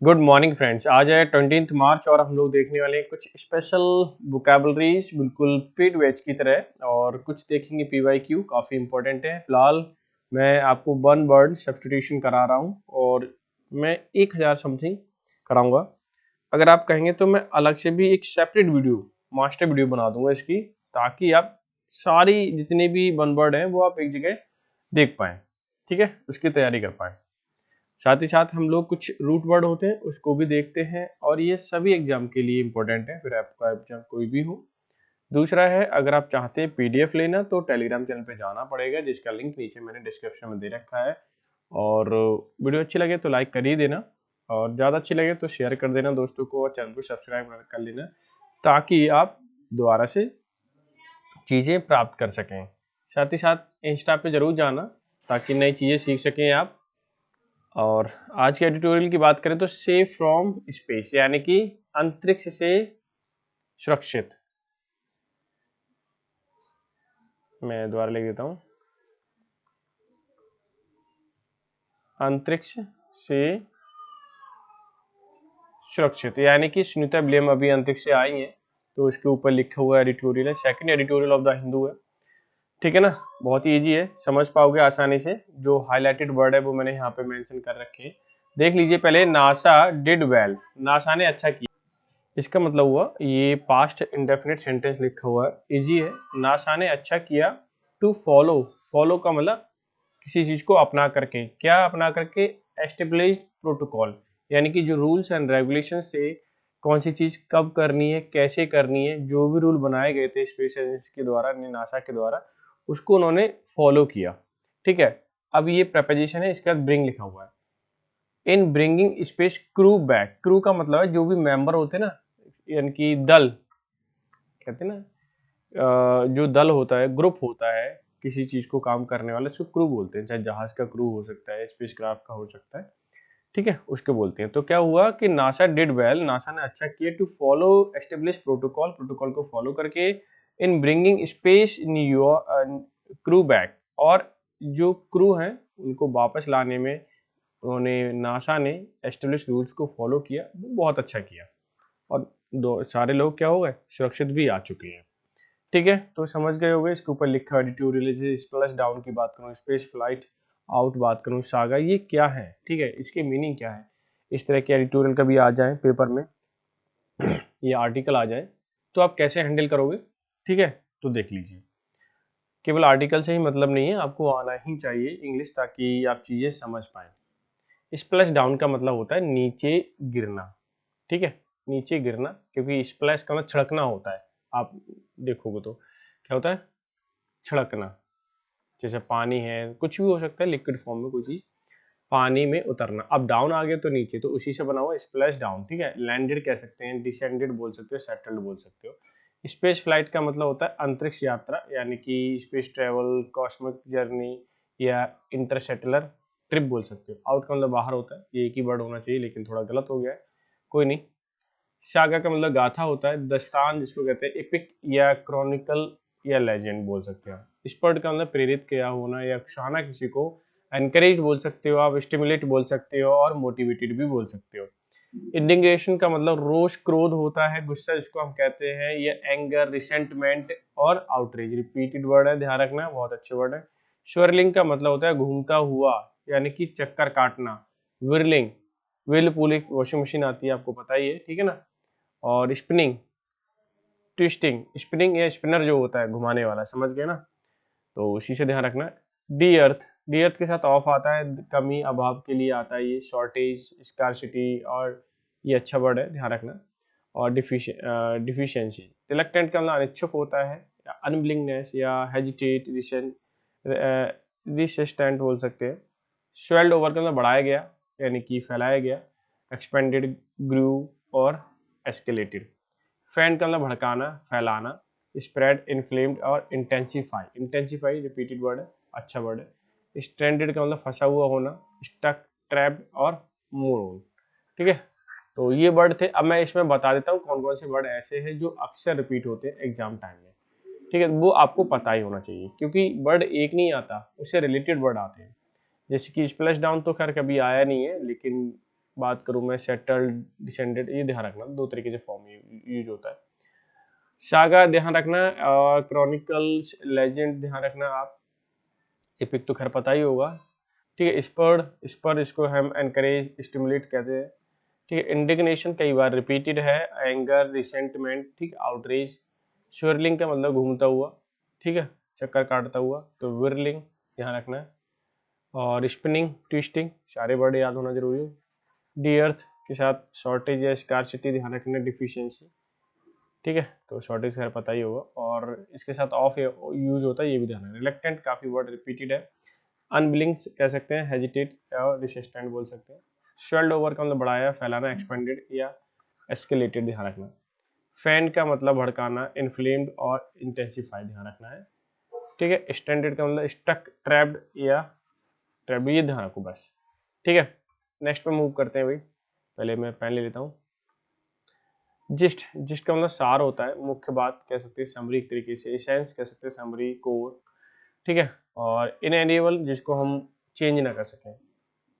Good morning friends. आज है 20 मार्च और हम लोग देखने वाले हैं कुछ स्पेशल वोकैबुलरीज बिल्कुल पेड बैच की तरह, और कुछ देखेंगे पीवाईक्यू, काफ़ी इंपॉर्टेंट है। फिलहाल मैं आपको वन वर्ड सब्स्टिट्यूशन करा रहा हूँ और मैं 1000 समथिंग कराऊंगा। अगर आप कहेंगे तो मैं अलग से भी एक सेपरेट वीडियो, मास्टर वीडियो बना दूंगा इसकी, ताकि आप सारी जितने भी वन वर्ड हैं वो आप एक जगह देख पाएँ। ठीक है, उसकी तैयारी कर पाएँ। साथ ही साथ हम लोग कुछ रूट वर्ड होते हैं उसको भी देखते हैं, और ये सभी एग्जाम के लिए इंपॉर्टेंट है, फिर आपका एग्जाम कोई भी हो। दूसरा है, अगर आप चाहते हैं पीडीएफ लेना तो टेलीग्राम चैनल पे जाना पड़ेगा, जिसका लिंक नीचे मैंने डिस्क्रिप्शन में दे रखा है। और वीडियो अच्छी लगे तो लाइक कर ही देना, और ज़्यादा अच्छी लगे तो शेयर कर देना दोस्तों को, और चैनल को सब्सक्राइब कर लेना, ताकि आप दोबारा से चीज़ें प्राप्त कर सकें। साथ ही साथ इंस्टा पे ज़रूर जाना, ताकि नई चीज़ें सीख सकें आप। और आज के एडिटोरियल की बात करें तो सेफ फ्रॉम स्पेस, यानी कि अंतरिक्ष से सुरक्षित। मैं दोबारा लिख देता हूं, अंतरिक्ष से सुरक्षित, यानी कि सुनीता विलियम अभी अंतरिक्ष से आई हैं, तो उसके ऊपर लिखा हुआ एडिटोरियल है। Second editorial of the Hindu है। ठीक है ना, बहुत ही ईजी है, समझ पाओगे आसानी से। जो हाईलाइटेड वर्ड है वो मैंने यहाँ पे मेंशन कर रखे हैं, देख लीजिए। पहले नासा डिड वेल, नासा ने अच्छा किया, इसका मतलब हुआ, ये पास्ट इंडेफिनिट सेंटेंस लिखा हुआ है, इजी है। नासा ने अच्छा किया टू फॉलो, फॉलो का मतलब किसी चीज को अपना करके, क्या अपना करके, एस्टेब्लिश्ड प्रोटोकॉल, यानी कि जो रूल्स एंड रेगुलेशन थे, कौन सी चीज कब करनी है, कैसे करनी है, जो भी रूल बनाए गए थे स्पेस एजेंसी के द्वारा, नासा के द्वारा, उसको उन्होंने फॉलो किया। ठीक है, अब ये प्रपोजिशन है, इसके बाद ब्रिंग लिखा हुआ है। इन bringing space crew back, crew का मतलब है जो भी मेंबर होते हैं ना, यानी कि दल कहते हैं ना, जो दल होता है, ग्रुप होता है किसी चीज को काम करने वाला, उसको क्रू बोलते हैं। चाहे जहाज का क्रू हो सकता है, स्पेसक्राफ्ट का हो सकता है, ठीक है, उसके बोलते हैं। तो क्या हुआ कि नासा डिड वेल, नासा ने अच्छा किया to follow establish protocol, protocol को फॉलो करके, in bringing space crew back, और जो क्रू हैं उनको वापस लाने में उन्होंने, नासा ने एस्टेब्लिश रूल्स को फॉलो किया, वो बहुत अच्छा किया, और दो सारे लोग क्या हो गए, सुरक्षित भी आ चुके हैं। ठीक है, तो समझ गए होंगे। इसके ऊपर लिखा एडिटोरियल, जैसे स्प्लैश डाउन की बात करूँ, स्पेस फ्लाइट आउट बात करूँ, सागा, ये क्या है, ठीक है, इसके मीनिंग क्या है। इस तरह के एडिटोरियल कभी आ जाए पेपर में, ये आर्टिकल आ जाए, तो आप कैसे हैंडल करोगे। ठीक है, तो देख लीजिए। केवल आर्टिकल से ही मतलब नहीं है, आपको आना ही चाहिए इंग्लिश, ताकि आप चीजें समझ पाए। स्प्लैश डाउन का मतलब होता है नीचे गिरना। ठीक है, नीचे गिरना, क्योंकि स्प्लैश का मतलब छिड़कना होता है। आप देखोगे तो क्या होता है, छिड़कना। जैसे पानी है, कुछ भी हो सकता है लिक्विड फॉर्म में कोई चीज, पानी में उतरना। अब डाउन आ गया तो नीचे, तो उसी से बना हुआ स्प्लैश डाउन। ठीक है, लैंडेड कह सकते हैं, डिसेंडेड बोल सकते हो, सेटल्ड बोल सकते हो। स्पेस फ्लाइट का मतलब होता है अंतरिक्ष यात्रा, यानी कि स्पेस ट्रेवल, कॉस्मिक जर्नी, या इंटरस्टेलर ट्रिप बोल सकते हो। आउट का मतलब बाहर होता है, ये एक ही वर्ड होना चाहिए, लेकिन थोड़ा गलत हो गया है, कोई नहीं। सागा का मतलब गाथा होता है, दस्तान जिसको कहते हैं, एपिक या क्रॉनिकल या लेजेंड बोल सकते हैं। स्पर्ड का मतलब प्रेरित किया होना या उकसाना किसी को, एनकरेज बोल सकते हो आप, स्टिमुलेट बोल सकते हो, और मोटिवेटेड भी बोल सकते हो। इंडिग्नेशन का मतलब रोष, क्रोध होता है, गुस्सा जिसको हम कहते हैं, या एंगर, रिसेंटमेंट और आउटरीच। रिपीटेड वर्ड है, ध्यान रखना, बहुत अच्छे वर्ड है। स्वर्लिंग का मतलब होता है घूमता हुआ, यानी कि चक्कर काटना। विरलिंग, व्हील पुल एक वॉशिंग मशीन आती है, आपको पता ही है, ठीक है ना। और स्पिनिंग, ट्विस्टिंग, स्पिनिंग या स्पिनर जो होता है घुमाने वाला, समझ गए ना, तो उसी से ध्यान रखना। डी अर्थ, डी अर्थ के साथ ऑफ आता है, कमी, अभाव के लिए आता है ये। शॉर्टेज, स्कार्सिटी, और ये अच्छा वर्ड है, ध्यान रखना। और डिफिशियंसी, रिलक्टेंट का मतलब अनिच्छुक होता है, या अनविलिंगनेस, या हेजिटेट, रिसिस्टेंट बोल सकते हैं। स्वेल्ड ओवर का मतलब बढ़ाया गया, यानी कि फैलाया गया। एक्सपेंडेड, ग्रू और एस्केलेटेड। फैन का मतलब भड़काना, फैलाना। स्प्रेड, इन्फ्लेम्ड और इंटेंसीफाई, इंटेंसीफाई रिपीटेड वर्ड है, अच्छा वर्ड है। स्ट्रैंडेड का मतलब फंसा हुआ होना, स्टक, ट्रैप्ड और मूव। ठीक है, तो ये वर्ड थे। अब मैं इसमें बता देता हूँ कौन कौन से वर्ड ऐसे हैं जो अक्सर रिपीट होते हैं एग्जाम टाइम में। ठीक है, वो आपको पता ही होना चाहिए, क्योंकि वर्ड एक नहीं आता, उससे रिलेटेड वर्ड आते हैं। जैसे कि स्प्लैश डाउन तो खैर कभी आया नहीं है, लेकिन बात करूँ मैं सेटल्ड, डिसेंडेड, ये ध्यान रखना, दो तरीके से फॉर्म यूज होता है। सागा ध्यान रखना, क्रॉनिकल्स, लेजेंड ध्यान रखना आप, एपिक तो खैर पता ही होगा। ठीक है, स्पर्ड इसको हम एनकरेज, स्टिमुलेट कहते हैं। ठीक है, इंडिग्नेशन कई बार रिपीटेड है, एंगर, रिसेंटमेंट, ठीक, आउटरीच। स्विरलिंग का मतलब घूमता हुआ, ठीक है, चक्कर काटता हुआ, तो विरलिंग ध्यान रखना है। और स्पिनिंग, ट्विस्टिंग, सारे वर्ड याद होना जरूरी है। डी अर्थ के साथ शॉर्टेज या स्कार्सिटी ध्यान रखना, डिफिशियंसी, ठीक है, तो शॉर्टेज खैर पता ही होगा। और इसके साथ ऑफ यूज होता है, ये भी ध्यान रखना। रिलेक्टेंट काफी वर्ड रिपीटेड है। अनविलिंग कह सकते हैं, हेजिटेट और रेसिस्टेंट बोल सकते हैं। स्वेल्ड ओवर का मतलब बढ़ाया, फैलाना, एक्सपेंडेड या एस्केलेटेड ध्यान रखना। फैन का मतलब भड़काना, इन्फ्लेम्ड और इंटेंसिफाई ध्यान रखना है। ठीक है, स्टैंडर्ड का मतलब स्टक, ट्रैप्ड या ट्रैप्ड, ये ध्यान रखो बस। ठीक है, नेक्स्ट पे मूव करते हैं भाई। पहले मैं पेन ले लेता हूँ। जिस्ट का मतलब सार होता है, मुख्य बात कह सकते हैं, समरी एक तरीके से। एसेंस कह सकते हैं, समरी, कोर, ठीक है। और इनएडिएबल जिसको हम चेंज ना कर सकें,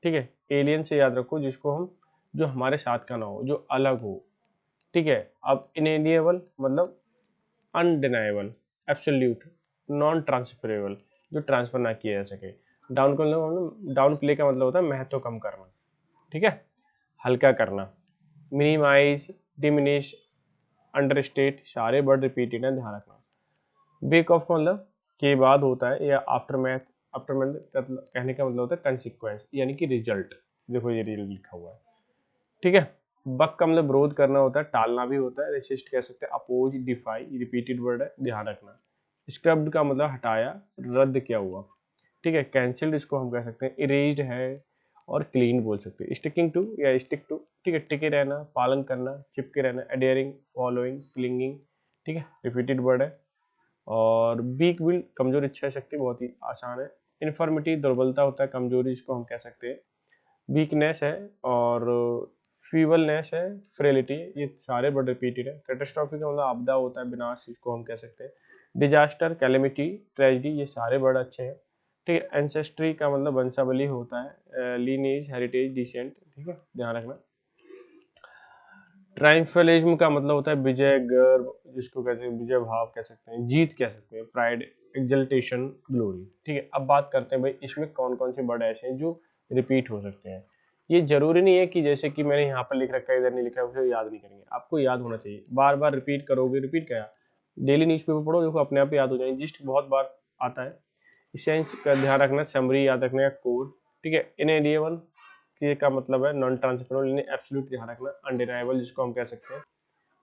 ठीक है। एलियन से याद रखो, जिसको हम, जो हमारे साथ का ना हो, जो अलग हो, ठीक है। अब इनएडिएबल मतलब अनडिनाएबल, एब्सोल्यूट, नॉन ट्रांसफरेबल, जो ट्रांसफर ना किया जा सके। डाउन का मतलब, डाउन प्ले का मतलब होता है महत्व कम करना, ठीक है, हल्का करना। मिनिमाइज, डिमिनिश, अंडरस्टेट, सारे वर्ड रिपीटेड है, ध्यान रखना। बेक ऑफ का मतलब के बाद होता है, या आफ्टर मैथ, आफ्टर मैथ कहने का मतलब होता है कंसिक्वेंस, यानी कि रिजल्ट। देखो ये रिजल्ट लिखा हुआ है, ठीक है। बक का मतलब विरोध करना होता है, टालना भी होता है। रेसिस्ट कह सकते हैं, अपोज, डिफाई, रिपीटेड वर्ड है, ध्यान रखना। स्क्रब्ड का मतलब हटाया, रद्द किया हुआ, ठीक है। कैंसिल्ड इसको हम कह सकते हैं, इरेज्ड है, और क्लीन बोल सकते हैं। स्टिकिंग टू या स्टिक टू, ठीक है, टिके रहना, पालन करना, चिपके रहना। एडियरिंग, फॉलोइंग, क्लिंगिंग, ठीक है, रिपीटेड वर्ड है। और वीक विल, कमजोर इच्छा शक्ति, बहुत ही आसान है। इन्फॉर्मिटी, दुर्बलता होता है, कमजोरी जिसको हम कह सकते हैं। वीकनेस है, और फीबलनेस है, फ्रेलिटी, ये सारे वर्ड रिपीटेड है। कैटास्ट्रॉफी का मतलब आपदा होता है, विनाश, इसको हम कह सकते हैं। डिजास्टर, कैलेमिटी, ट्रेजिडी, ये सारे वर्ड अच्छे हैं, ठीक है। एंसेस्ट्री का मतलब वंशावली होता है। लीनेज, हेरिटेज, डिसेंट, ठीक है, ध्यान रखना। ट्राइम्फलिज्म का मतलब होता है विजय, गर्व, जिसको कहते हैं विजय भाव कह सकते हैं, जीत कह सकते हैं। प्राइड, एक्जल्टेशन, ग्लोरी, ठीक है। अब बात करते हैं भाई इसमें कौन कौन से वर्ड ऐसे हैं जो रिपीट हो सकते हैं। ये जरूरी नहीं है कि जैसे कि मैंने यहाँ पर लिख रखा है, इधर नहीं लिखा है, उसे याद नहीं करेंगे, आपको याद होना चाहिए। बार बार रिपीट करोगे, रिपीट क्या, डेली न्यूज़पेपर पढ़ो, देखो अपने आप याद हो जाएंगे। जिस्ट बहुत बार आता है। इसेंस का ध्यान रखना, समरी याद रखना, कोड, ठीक है। इनएडिएबल के का मतलब है नॉन ट्रांसफरेबल, एब्सोल्यूट ध्यान रखना। अनडिनाएबल जिसको हम कह सकते हैं।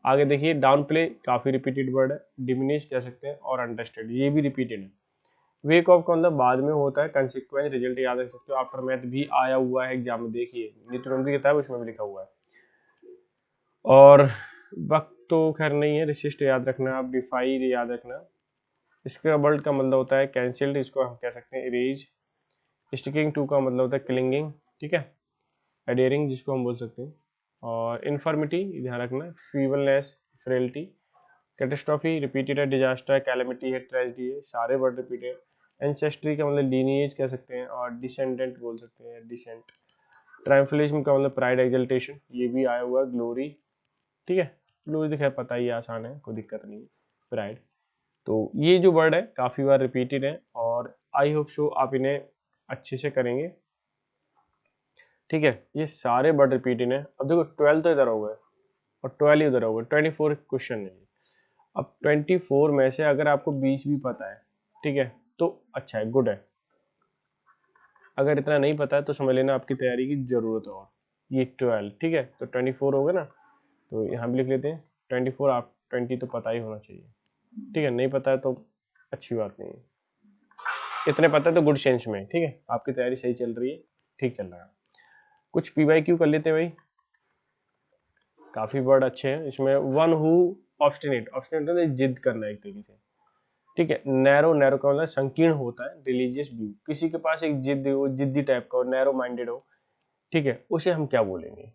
आगे देखिए, डाउन प्ले काफी रिपीटेड वर्ड है। डिमिनिश कह सकते हैं, और अंडरस्टैंड, ये भी रिपीटेड है। वेक ऑफ का मतलब बाद में होता है। कंसिक्वेंस, रिजल्ट याद रख सकते हो। आफ्टर मैथ भी आया हुआ है एग्जाम में, देखिए नीति की किताब उसमें भी लिखा हुआ है। और वक्त तो खैर नहीं है। रिसिस्ट याद रखना, आप डिफाई याद रखना। इसका वर्ड का मतलब होता है कैंसिल्ड, इसको हम कह सकते हैं इरेज। स्टिकिंग टू का मतलब होता है क्लिंगिंग, ठीक है। एडियरिंग जिसको हम बोल सकते हैं। और इन्फॉर्मिटी ध्यान रखना, फीबलनेस, फ्रेलिटी। कैटेस्ट्रॉफी रिपीटेड है, डिजास्टर है, कैलेमिटी है, ट्रेजिडी है, सारे वर्ड रिपीटेड है। एंसेस्ट्री का मतलब लीनिएज कह सकते हैं, और डिसेंडेंट बोल सकते हैं, डिसेंट। ट्रायम्फलिज्म का मतलब प्राइड, एक्सल्टेशन, ये भी आया हुआ है। ग्लोरी, ठीक है, ग्लोरी तो खैर पता ही आसान है, कोई दिक्कत नहीं है। प्राइड, तो ये जो वर्ड है काफी बार रिपीटेड है, और आई होप सो आप इन्हें अच्छे से करेंगे, ठीक है। ये सारे वर्ड रिपीटेड है। अब देखो 12 तो इधर हो गए, और 12 ही उधर हो गए। 24 क्वेश्चन है। अब 24 में से अगर आपको 20 भी पता है, ठीक है, तो अच्छा है, गुड है। अगर इतना नहीं पता है तो समझ लेना आपकी तैयारी की जरूरत है। और ये 12, ठीक है, तो 24 हो गए ना, तो यहाँ भी लिख लेते हैं 24। आप 20 तो पता ही होना चाहिए, ठीक है। नहीं पता है तो अच्छी बात नहीं है, इतने पता है तो गुड सेंस में, ठीक है, आपकी तैयारी सही चल रही है, ठीक चल रहा है। कुछ PYQ कर लेते हैं भाई, काफी वर्ड अच्छे हैं इसमें। वन हु, ऑब्स्टिनेट, ऑब्स्टिनेट मतलब जिद करना एक तरीके से, ठीक है। नैरो, नैरो का मतलब संकीर्ण होता है। रिलीजियस व्यू, किसी के पास एक जिद हो, जिद्दी टाइप का हो, नैरो माइंडेड हो, ठीक है, उसे हम क्या बोलेंगे,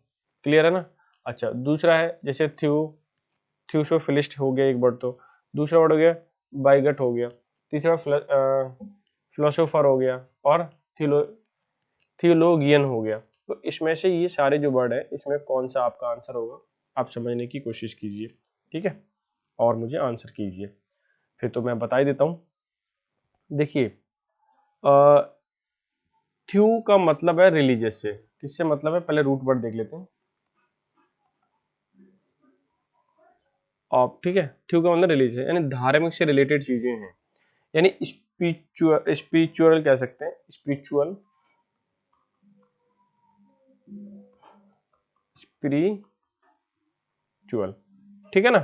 क्लियर है ना। अच्छा, दूसरा है जैसे थ्यूसोफिलिस्ट हो गया एक वर्ड, तो दूसरा वर्ड हो गया बाइगट हो गया। तीसरा फिलोसोफर हो गया, और थियोलोगियन हो गया, तो इसमें से ये सारे जो वर्ड है इसमें कौन सा आपका आंसर होगा आप समझने की कोशिश कीजिए, ठीक है, और मुझे आंसर कीजिए। फिर तो मैं बता ही देता हूँ। देखिए थ्यू का मतलब है रिलीजियस से, किससे मतलब है, पहले रूट वर्ड देख लेते हैं। ठीक है, थ्यू का मतलब रिलीजियस यानी धार्मिक से रिलेटेड चीजें हैं, यानी स्पिरिचुअल, स्पिरिचुअल कह सकते हैं, स्पिरिचुअल, स्पिरिचुअल, ठीक है ना,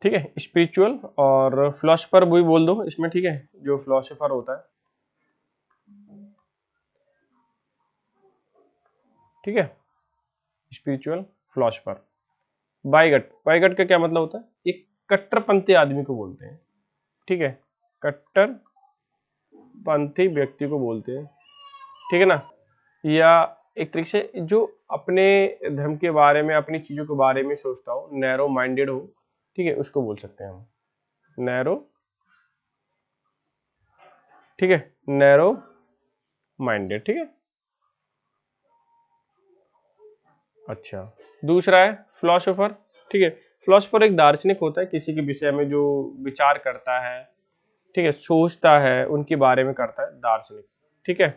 ठीक है, स्पिरिचुअल। और फिलोसफर भी बोल दो इसमें, ठीक है, जो फिलोसफर होता है, ठीक है, स्पिरिचुअल फिलोसफर। बाइगट, बाइगट का क्या मतलब होता है, एक कट्टरपंथी आदमी को बोलते हैं, ठीक है, कट्टरपंथी व्यक्ति को बोलते हैं, ठीक है ना, या एक तरीके से जो अपने धर्म के बारे में, अपनी चीजों के बारे में सोचता हो, नैरो माइंडेड हो, ठीक है, उसको बोल सकते हैं हम नैरो, ठीक है, नैरो माइंडेड, ठीक है। अच्छा, दूसरा है फिलोसोफर, ठीक है, फिलोसोफर एक दार्शनिक होता है, किसी के विषय में जो विचार करता है, ठीक है, सोचता है, उनके बारे में करता है, दार्शनिक, ठीक है,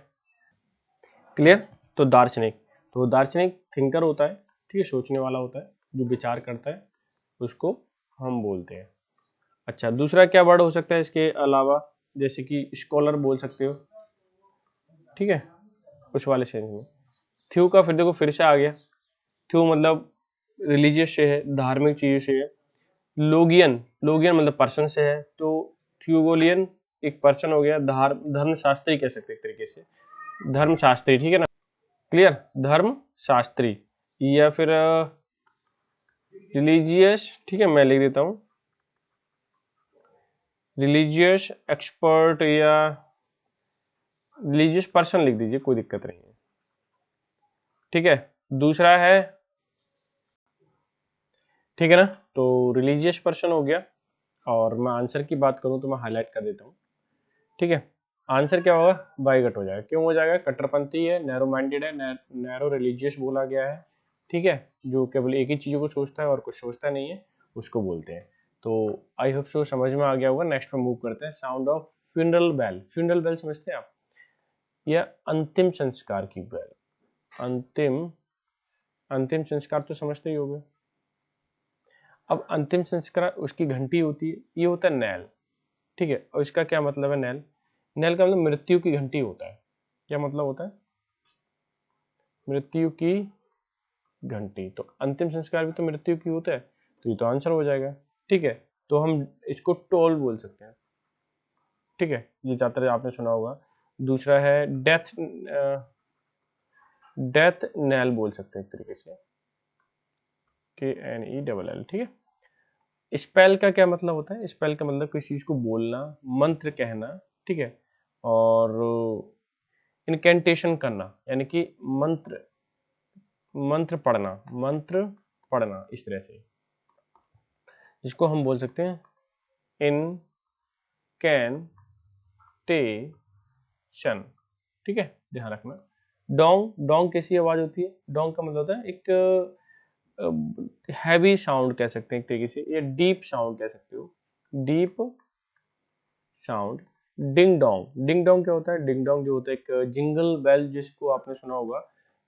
क्लियर। तो दार्शनिक, तो दार्शनिक थिंकर होता है, ठीक है, सोचने वाला होता है, जो विचार करता है, उसको हम बोलते हैं। अच्छा, दूसरा क्या वर्ड हो सकता है इसके अलावा, जैसे कि स्कॉलर बोल सकते हो, ठीक है, उस वाले सेंस में। थ्यू का फिर देखो फिर से आ गया, थ्यू मतलब रिलीजियस से है, धार्मिक चीजों से है। लोगियन, लोगियन मतलब पर्सन से है, तो थ्यूगोलियन एक पर्सन हो गया, धर्म शास्त्री कह सकते हैं एक तरीके से, धर्म शास्त्री, ठीक है ना, क्लियर, धर्म शास्त्री, या फिर रिलीजियस, ठीक है, मैं लिख देता हूँ रिलीजियस एक्सपर्ट, या रिलीजियस पर्सन लिख दीजिए, कोई दिक्कत नहीं है, ठीक है। दूसरा है, ठीक है ना, तो रिलीजियस पर्सन हो गया, और मैं आंसर की बात करूं तो मैं हाईलाइट कर देता हूं, ठीक है, आंसर क्या होगा, बाइगट हो जाएगा, क्यों हो जाएगा, कट्टरपंथी है, नैरो माइंडेड है, नैरो रिलीजियस बोला गया है, ठीक है, जो केवल एक ही चीजों को सोचता है और कुछ सोचता नहीं है, उसको बोलते हैं। तो आई होप सो समझ में आ गया होगा। नेक्स्ट में मूव करते हैं, sound of funeral bell. Funeral bell समझते हैं आप, या अंतिम संस्कार की बेल, अंतिम, अंतिम संस्कार तो समझते ही होंगे। अब अंतिम संस्कार उसकी घंटी होती है, ये होता है नैल, ठीक है, और इसका क्या मतलब है, नैल, नैल का मतलब मृत्यु की घंटी होता है। क्या मतलब होता है, मृत्यु की घंटी, तो अंतिम संस्कार भी तो मृत्यु की होता है, तो ये तो आंसर हो जाएगा, ठीक है। तो हम इसको टोल बोल सकते हैं, ठीक है, ये ज्यादातर आपने सुना होगा। दूसरा है डेथ, डेथ नैल बोल सकते हैं एक तरीके से, KNELL, ठीक है। स्पेल का क्या मतलब होता है, स्पेल का मतलब किसी चीज को बोलना, मंत्र कहना, ठीक है, और इनकेंटेशन करना, यानी कि मंत्र, मंत्र पढ़ना, मंत्र पढ़ना, इस तरह से, जिसको हम बोल सकते हैं इनकेंटेशन, ठीक है, ध्यान रखना। डोंग, डोंग कैसी आवाज होती है, डोंग का मतलब होता है एक हैवी साउंड कह सकते हैं एक तरीके से, या डीप साउंड कह सकते हो, deep sound. Ding dong, ding dong क्या होता है, डिंग डोंग जो होता है एक जिंगल बेल, जिसको आपने सुना होगा,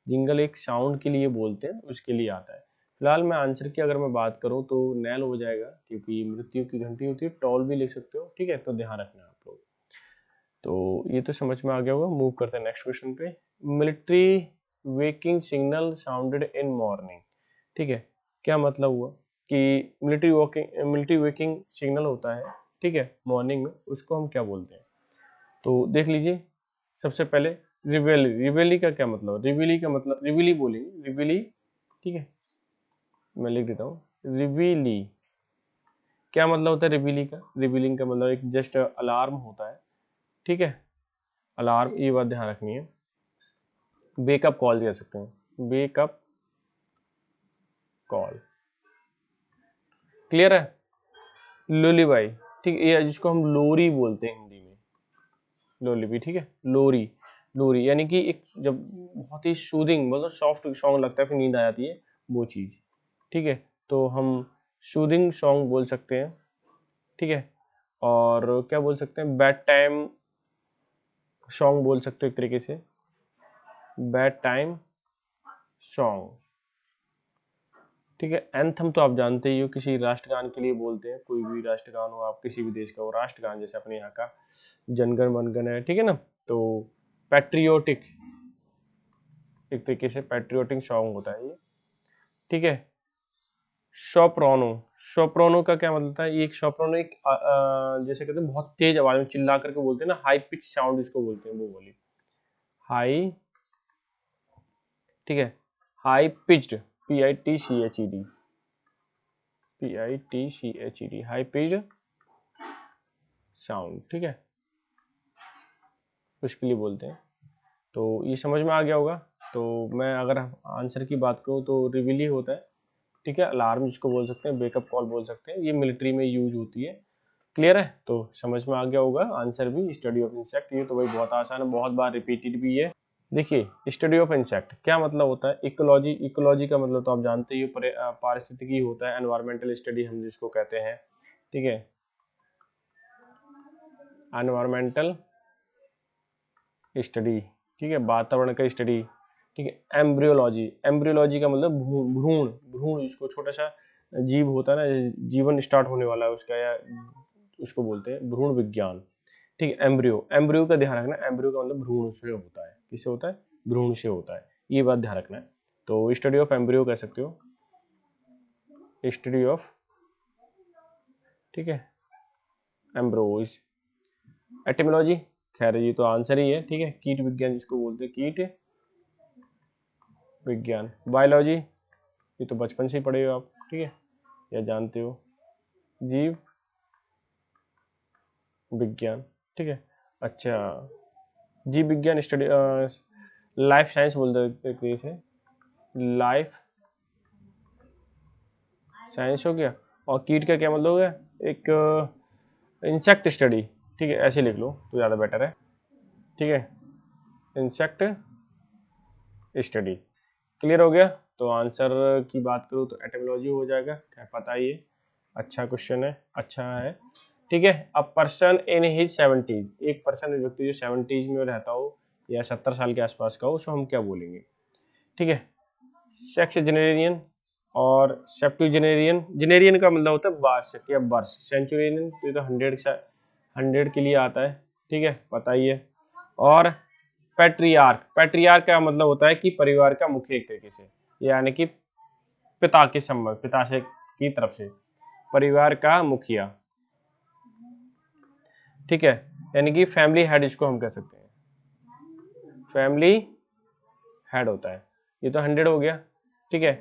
जिंगल एक साउंड के लिए बोलते हैं, उसके लिए आता है। फिलहाल मैं आंसर की अगर मैं बात करूं तो नैल हो जाएगा, क्योंकि मृत्यु की घंटी होती है, टॉल भी लिख सकते हो, ठीक है, तो ध्यान रखना आप लोग। तो ये तो समझ में आ गया होगा, मूव करते हैं नेक्स्ट क्वेश्चन पे। Military waking signal sounded in morning, ठीक है, क्या मतलब हुआ कि मिलिट्री वेकिंग सिग्नल होता है, ठीक है, मॉर्निंग में, उसको हम क्या बोलते हैं, तो देख लीजिए। सबसे पहले रिवेली, रिवेली का क्या मतलब, रिवेली का मतलब, रिवेली बोलेंगे, रिवेली, ठीक है, मैं लिख देता हूँ रिवेली। क्या मतलब होता है रिवेली का, रिवीलिंग का मतलब एक जस्ट अलार्म होता है, ठीक है, अलार्म, ये बात ध्यान रखनी है। बेकअप कॉल कह सकते हैं, बेकअप कॉल, क्लियर है। लोलीबाई, ठीक है, जिसको हम लोरी बोलते हैं हिंदी में, लोलीबी, ठीक है, लोरी, लोरी, यानी कि एक जब बहुत ही सूदिंग मतलब सॉफ्ट सॉन्ग लगता है फिर नींद आ जाती है, वो चीज़। ठीक है, तो हम सूदिंग सॉन्ग बोल सकते हैं। ठीक है, और क्या बोल सकते हैं, बेड टाइम सॉन्ग बोल सकते हो एक तरीके से, बेड टाइम सॉन्ग। ठीक है, एंथम तो आप जानते ही हो, किसी राष्ट्रगान के लिए बोलते हैं, कोई भी राष्ट्रगान हो, आप किसी भी देश का हो, राष्ट्रगान जैसे अपने यहाँ का जनगण मनगण है। ठीक है ना, तो पैट्रियोटिक, एक तरीके से पैट्रियोटिक सॉन्ग होता है ये। ठीक है, सोप्रानो, सोप्रानो का क्या मतलब है, ये एक सोप्रानो एक जैसे कहते हैं बहुत तेज आवाज में चिल्ला करके बोलते हैं ना, हाई पिच साउंड इसको बोलते हैं, वो वाली हाई। ठीक है, high pitched, PITCHED, PITCHED, high pitched sound. ठीक है, उसके लिए बोलते हैं। तो ये समझ में आ गया होगा। तो मैं अगर आंसर की बात करूँ तो रिविल ही होता है। ठीक है, अलार्म जिसको बोल सकते हैं, वेकअप कॉल बोल सकते हैं, ये मिलिट्री में यूज होती है। क्लियर है, तो समझ में आ गया होगा आंसर भी, स्टडी ऑफ इंसेक्ट। ये तो भाई बहुत आसान है, बहुत बार रिपीटेड भी है। देखिए, स्टडी ऑफ इंसेक्ट क्या मतलब होता है, इकोलॉजी, इकोलॉजी का मतलब तो आप जानते ही हो, पारिस्थितिकी होता है, एनवायरमेंटल स्टडी हम जिसको कहते हैं। ठीक है, एनवायरमेंटल स्टडी। ठीक है, वातावरण का स्टडी। ठीक है, एम्ब्रियोलॉजी, एम्ब्रियोलॉजी का मतलब भ्रूण, भ्रूण जिसको छोटा सा जीव होता है ना, जीवन स्टार्ट होने वाला है उसका, या उसको बोलते हैं भ्रूण विज्ञान। ठीक है, एम्ब्रियो, एम्ब्रियो का ध्यान रखना, एम्ब्रियो का मतलब भ्रूण से होता है, किससे होता है, भ्रूण से होता है, ये बात ध्यान रखना है। तो स्टडी ऑफ एम्ब्रियो कह सकते हो, स्टडी ऑफ, ठीक है, एम्ब्रोज। एटिमोलॉजी, खैर ये तो आंसर ही है। ठीक है, कीट विज्ञान जिसको बोलते हैं, कीट विज्ञान। बायोलॉजी, ये तो बचपन से ही पढ़े हो आप, ठीक है, या जानते हो, जीव विज्ञान। ठीक है, अच्छा, जीव विज्ञान स्टडी, लाइफ साइंस बोल देते इसे, लाइफ साइंस हो गया। और कीट का क्या मतलब हो गया, एक इंसेक्ट स्टडी। ठीक है, ऐसे लिख लो तो ज़्यादा बेटर है। ठीक है, इंसेक्ट स्टडी। क्लियर हो गया। तो आंसर की बात करूँ तो एटिमोलॉजी हो जाएगा, क्या पता ही है। अच्छा क्वेश्चन है, अच्छा है। ठीक है, a person in his 70s, एक पर्सन व्यक्ति जो 70s में रहता हो या 70 साल के आसपास का हो, उसको हम क्या बोलेंगे। ठीक है, सेक्सजेनेरियन और सेप्टुजेनेरियन। जेनेरियन का मतलब होता है वार्षिक या वर्ष, सेंचुरियन तो ये तो 100 के लिए आता है। ठीक है, पता ही है। और पैट्रियार्क, पैट्रियार्क का मतलब होता है कि परिवार का मुखिया, एक तरीके से, यानी कि पिता के संबंध, पिता से की तरफ से परिवार का मुखिया। ठीक है, यानी कि फैमिली हेड इसको हम कह सकते हैं, फैमिली हेड होता है। ये तो 100 हो गया। ठीक है,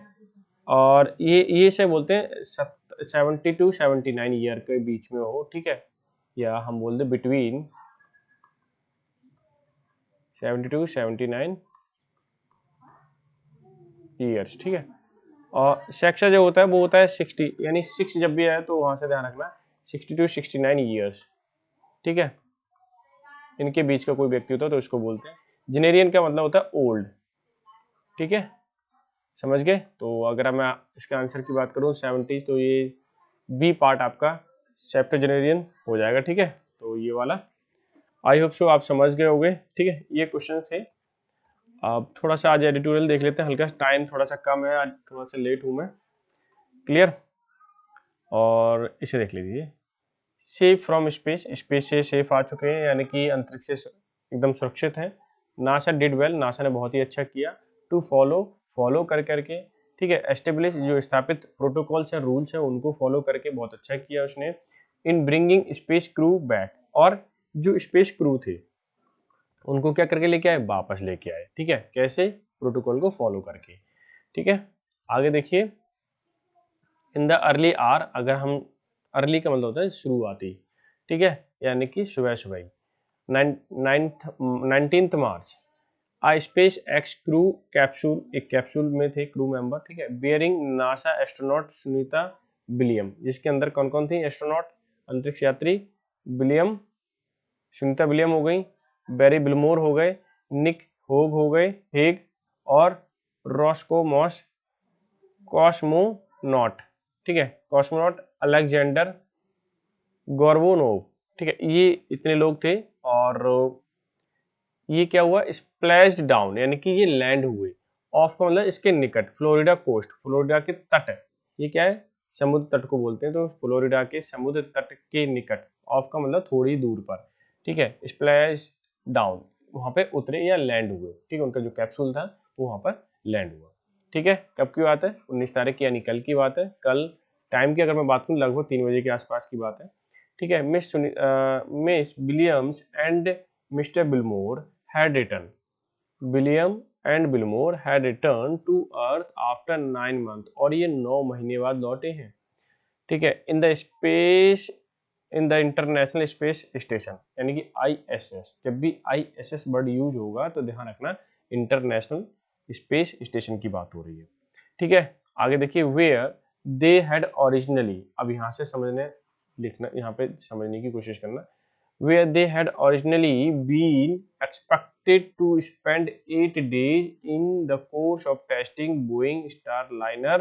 और ये से बोलते हैं 70 to 79 ईयर के बीच में हो। ठीक है, या हम बोलते बिटवीन 70 to 79 ईयर्स। ठीक है, और सेक्सा जो होता है वो होता है 60, यानी 6 जब भी आए तो वहां से ध्यान रखना, 60 to 69 ईयर्स। ठीक है, इनके बीच का कोई व्यक्ति होता है तो इसको बोलते हैं। जेनेरियन का मतलब होता है ओल्ड। ठीक है, समझ गए। तो अगर मैं इसका आंसर की बात करूं 70, तो ये बी पार्ट आपका सेप्टेजेनेरियन हो जाएगा। ठीक है, तो ये वाला आई होप सो आप समझ गए होंगे। ठीक है, ये क्वेश्चन थे। अब थोड़ा सा आज एडिटोरियल देख लेते हैं, हल्का टाइम थोड़ा सा कम है आज, थोड़ा सा लेट हूँ मैं। क्लियर, और इसे देख लीजिए, सेफ फ्रॉम स्पेस, स्पेस से सेफ आ चुके हैं, यानी कि अंतरिक्ष से एकदम सुरक्षित है। नासा डिड वेल, नासा ने बहुत ही अच्छा किया। टू फॉलो, फॉलो कर करके। ठीक है, एस्टेब्लिश, जो स्थापित प्रोटोकॉल्स हैं, रूल्स हैं, उनको फॉलो करके बहुत अच्छा किया उसने। इन ब्रिंगिंग स्पेस क्रू बैक, और जो स्पेस क्रू थे उनको क्या करके लेके आए, वापस लेके आए। ठीक है, कैसे, प्रोटोकॉल को फॉलो करके। ठीक है, आगे देखिए, इन द अर्ली आर, अगर हम, अर्ली का मतलब होता है शुरुआती। ठीक है, यानी कि सुबह सुबह ही, 19 मार्च, आ स्पेस एक्स क्रू कैप्सूल, एक कैप्सूल में थे क्रू मेंबर। ठीक है, bearing NASA astronaut Sunita William, जिसके अंदर कौन कौन थी एस्ट्रोनॉट, अंतरिक्ष यात्री, विलियम, सुनीता विलियम हो गई, बैरी बिलमोर हो गए, निक होग हो गए, हेग, और रॉस्कोमॉस कॉस्मोनॉट, ठीक है, कॉस्मोनॉट अलेक्जेंडर गोर्बोनोव, ठीक है, ये इतने लोग थे। और ये क्या हुआ, स्प्लैश्ड डाउन, यानी कि ये लैंड हुए, ऑफ का मतलब इसके निकट, फ्लोरिडा कोस्ट, फ्लोरिडा के तट, ये क्या है, समुद्र तट को बोलते हैं, तो फ्लोरिडा के समुद्र तट के निकट, ऑफ का मतलब थोड़ी दूर पर, ठीक है, स्प्लैश डाउन, वहां पे उतरे या लैंड हुए, ठीक है, उनका जो कैप्सूल था वो वहां पर लैंड हुआ, ठीक है। कब की बात है, 19 तारीख की, यानी कल की बात है। कल टाइम की अगर मैं बात करूँ, लगभग 3 बजे के आसपास की बात है, ठीक है। Miss Williams and Mister Wilmore had returned. William and Billmore had returned to Earth after 9 months, और ये 9 महीने बाद लौटे हैं, ठीक है, in the international space station, यानी कि ISS। जब भी ISS वर्ड यूज होगा तो ध्यान रखना इंटरनेशनल स्पेस स्टेशन की बात हो रही है, ठीक है। आगे देखिए, वेयर दे हैड ओरिजिनली, अब यहाँ से समझने लिखना, यहाँ पे समझने की कोशिश करना, where they had originally been expected to spend 8 days in the course of testing Boeing Starliner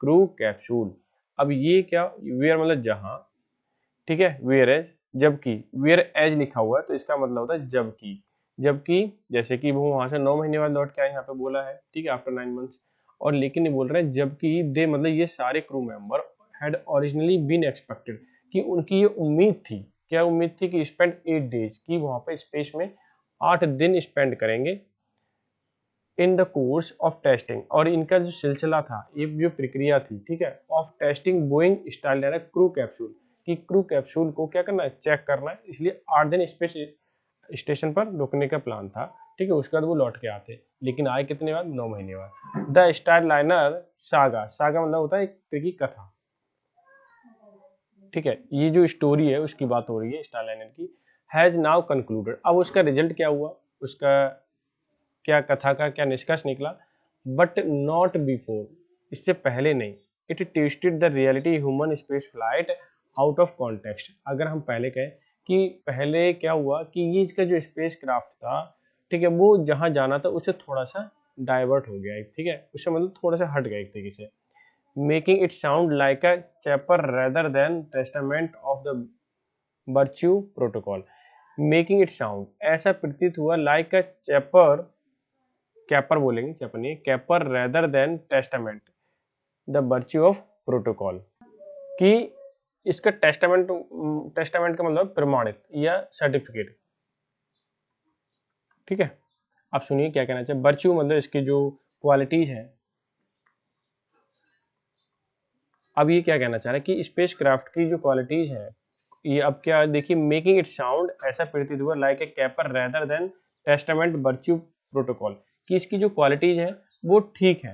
crew capsule। अब ये क्या, where मतलब जहां, ठीक है, where as, जबकि, where as लिखा हुआ है तो इसका मतलब होता है जबकि, जबकि जैसे कि वो वहां से 9 महीने बाद लौट के आए, यहाँ पे बोला है, ठीक है, आफ्टर 9 मंथ्स, और लेकिन ये बोल रहे हैं जबकि दे मतलब ये सारे crew member had originally been expected, कि उनकी ये उम्मीद थी, क्या उम्मीद थी, कि स्पेंड 8 डेज, की वहां पे स्पेस में 8 दिन स्पेंड करेंगे, in the course of testing, और इनका जो सिलसिला था, ये जो प्रक्रिया थी, ठीक है, of testing Boeing Starliner crew capsule, कि क्रू कैप्सूल को क्या करना है, चेक करना है, इसलिए 8 दिन स्पेस स्टेशन पर रुकने का प्लान था, ठीक है। उसके बाद वो लौट के आते, लेकिन आए कितने बाद, 9 महीने बाद। द स्टारलाइनर सागा, सागा मतलब होता है एक तरह की कथा, ठीक है, ये जो स्टोरी है उसकी बात हो रही है स्टारलाइनर की, हैज नाउ कंक्लूडेड। अब उसका रिजल्ट क्या हुआ, उसका क्या कथा का क्या निष्कर्ष निकला, बट नॉट बिफोर, इससे पहले नहीं, it twisted the reality human space flight out of context. अगर हम पहले कहें कि पहले क्या हुआ कि ये इसका जो स्पेस क्राफ्ट था, ठीक है, वो जहां जाना था उससे थोड़ा सा डाइवर्ट हो गया, ठीक है, उससे मतलब थोड़ा सा हट गया एक तरीके से, making it sound like a chaper rather than testament of the virtue protocol. Making it sound, ऐसा प्रतीत हुआ, लाइक अ चैपर, कैपर बोलेंगे, चैपर नहीं, caper rather than testament the virtue of protocol, कि इसका टेस्टामेंट, टेस्टामेंट का मतलब प्रमाणित या सर्टिफिकेट, ठीक है। आप सुनिए क्या कहना चाहिए, वर्च्यू मतलब इसकी जो क्वालिटीज हैं। अब ये क्या कहना चाह रहा है कि स्पेस क्राफ्ट की जो क्वालिटीज है, ये अब क्या देखिए, मेकिंग इट साउंड, ऐसा प्रतीत हुआ, like a caper rather than testament virtue protocol, कि इसकी जो क्वालिटीज है वो ठीक है,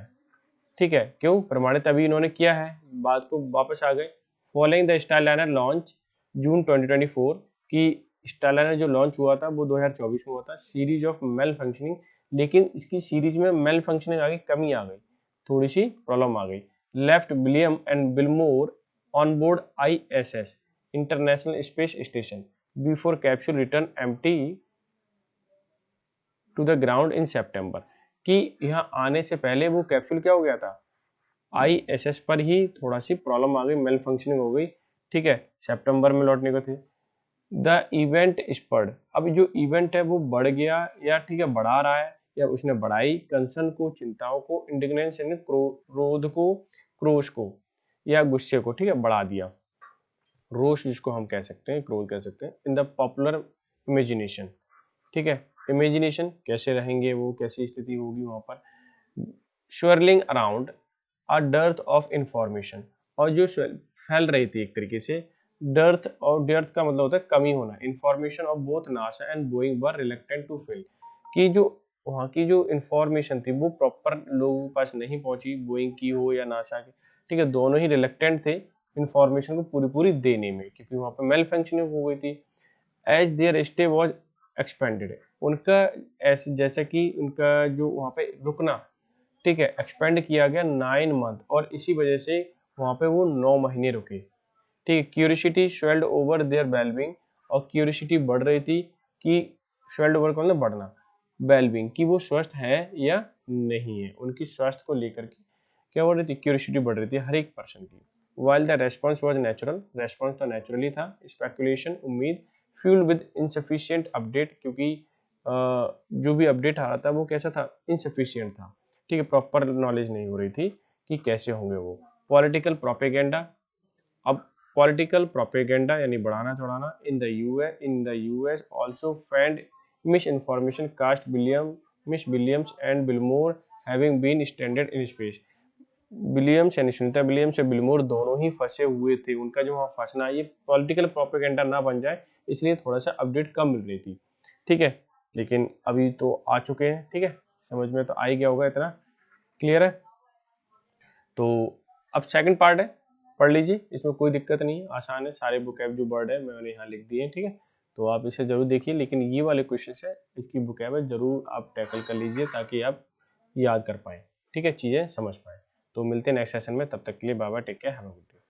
ठीक है, क्यों प्रमाणित अभी इन्होंने किया है, बात को वापस आ गए। फॉलोइंग द स्टारलाइनर लॉन्च जून 2024, की स्टारलाइनर जो लॉन्च हुआ था वो 2024 में हुआ था, सीरीज ऑफ मेल फंक्शनिंग, लेकिन इसकी सीरीज में मेल फंक्शनिंग आ गई, कमी आ गई, थोड़ी सी प्रॉब्लम आ गई, left William and Wilmore on board ISS international space station before capsule return empty to the ground in सितंबर, कि यहाँ आने से पहले वो कैप्सूल क्या हो गया था, ISS पर ही थोड़ा सी प्रॉब्लम आ गई, मेल फंक्शनिंग हो गई, ठीक है, सितंबर में लौटने को थे। द इवेंट स्पर्ड, अब जो इवेंट है वो बढ़ गया, या ठीक है बढ़ा रहा है, या उसने बढ़ाई कंसर्न को, चिंताओं को, इंडिग्नेंस यानी क्रोध को, क्रोश को या गुस्से को, ठीक है, बढ़ा दिया, रोष जिसको हम कह सकते हैं, क्रोध कह सकते हैं, इन द पॉपुलर इमेजिनेशन, ठीक है, इमेजिनेशन कैसे रहेंगे वो, कैसी स्थिति होगी वहां पर, swirling around a dearth of information, और जो फैल रही थी एक तरीके से, डर्थ, और डर्थ का मतलब होता है कमी होना, information of both NASA and Boeing were reluctant to fill, कि जो वहाँ की जो इंफॉर्मेशन थी वो प्रॉपर लोगों के पास नहीं पहुंची, बोइंग की हो या नासा की, ठीक है, दोनों ही रिलेक्टेंट थे इंफॉर्मेशन को पूरी पूरी देने में, क्योंकि वहाँ पे मेल फंक्शनिंग हो गई थी। As their stay was expanded, उनका ऐसे जैसा कि उनका जो वहाँ पे रुकना, ठीक है, एक्सपेंड किया गया 9 मंथ, और इसी वजह से वहाँ पे वो 9 महीने रुके, ठीक है। Curiosity swelled over their wellbeing, और क्यूरियोसिटी बढ़ रही थी, कि स्वेल्ड ओवर का मतलब बढ़ना, वेलबींग कि वो स्वस्थ है या नहीं है, उनकी स्वास्थ्य को लेकर के क्या हो रही थी, क्यूरियोसिटी बढ़ रही थी हर एक पर्सन की। While the response was natural, response तो नेचुरली था, स्पेकुलेशन उम्मीद, फ्यूल्ड विद इनसफिशियंट अपडेट, क्योंकि जो भी अपडेट आ रहा था वो कैसा था, इनसफिशियंट था, ठीक है, प्रॉपर नॉलेज नहीं हो रही थी कि कैसे होंगे वो। पॉलिटिकल प्रोपेगेंडा, अब पॉलिटिकल प्रोपेगेंडा यानी बढ़ाना चढ़ाना, in the US also fanned misinformation cast Miss Williams and Wilmore having been stranded in space. Williams यानी सुनीता विलियम्स और बिलमोर दोनों ही फंसे हुए थे, उनका जो वहाँ फंसना, ये पॉलिटिकल प्रोपेगेंडा ना बन जाए इसलिए थोड़ा सा अपडेट कम मिल रही थी, ठीक है, लेकिन अभी तो आ चुके हैं, ठीक है, समझ में तो आ ही गया होगा, इतना क्लियर है। तो अब सेकंड पार्ट है, पढ़ लीजिए, इसमें कोई दिक्कत नहीं है, आसान है, सारे बुकैब जो वर्ड है मैंने यहाँ लिख दिए हैं, ठीक है, तो आप इसे जरूर देखिए, लेकिन ये वाले क्वेश्चन है इसकी बुकैब है जरूर आप टैकल कर लीजिए ताकि आप याद कर पाए, ठीक है, चीज़ें समझ पाए। तो मिलते हैं नेक्स्ट सेशन में, तब तक के लिए bye bye, take care, have a good day.